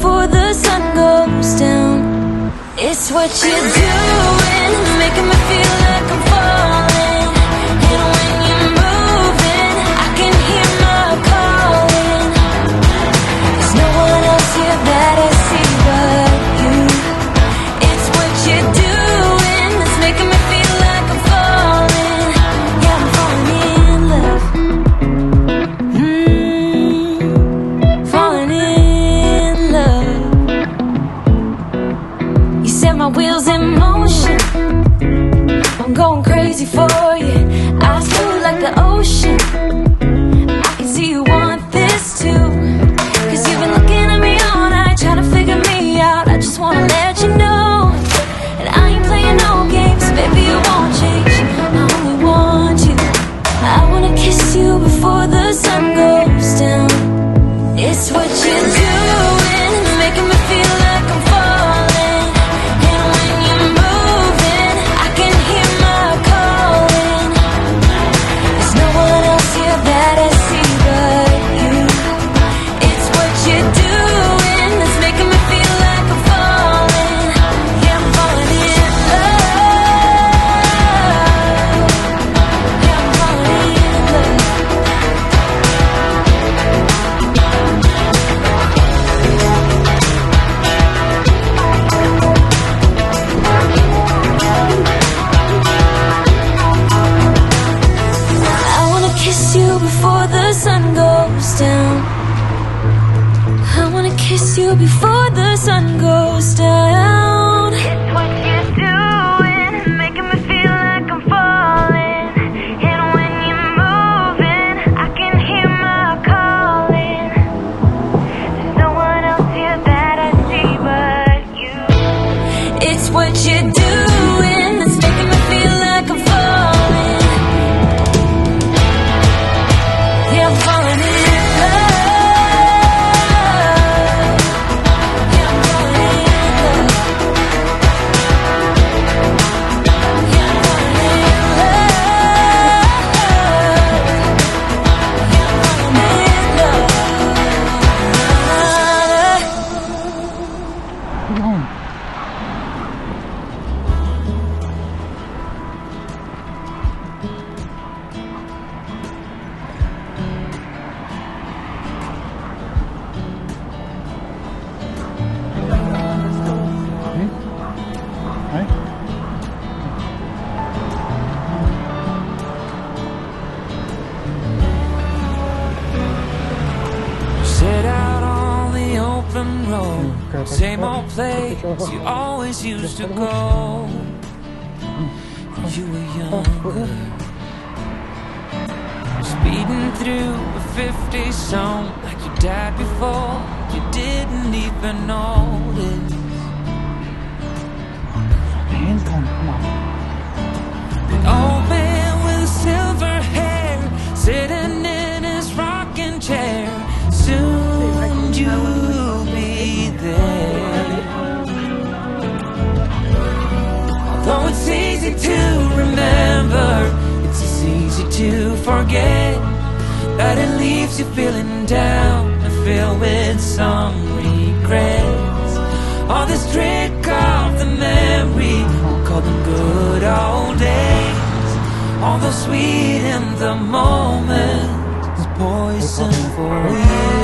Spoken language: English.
before the sun goes down. It's what you're doing, making me feel like I'm falling. And when you're moving, I can hear my calling. There's no one else here that I see but you. It's what you're doing that's making me feel like I'm falling. Yeah, I'm falling in love. Falling in love. You set my wheels in motion. I'm going crazy for you. I feel like the ocean. I can see you want this too. Cause you've been looking at me all night, trying to figure me out. I just wanna let you know that I ain't playing no games. Baby, you won't change. I only want you. I wanna kiss you before the sun goes down. It's what you're doing, making me feel like I'm falling. And when you're moving, I can hear my calling. There's no one else here that I see but you. It's what you're doing that's making me feel like I'm falling. Yeah, I'm falling in love. Yeah, I'm falling in love. I wanna kiss you before the sun goes down. I wanna kiss you before the sun goes down. It's what you're doing, making me feel like I'm falling. And when you're moving, I can hear my calling. There's no one else here that I see but you. It's what you're doing that's making me feel like I'm falling. Yeah, I'm falling in love. Yeah, I'm falling in love. Yeah, I'm falling in love. Yeah, I'm falling in love. Set out on the open road, same old place you always used to go when you were younger. Speeding through a 50 zone like you died before, you didn't even notice. An old man with silver hair sitting in his rocking chair. Soon you'll be there. Although it's easy to remember, it's as easy to forget that it leaves you feeling down and filled with some regrets. All this trick of the memory, we'll call them good old days. Although sweet in the moment, is poison for you.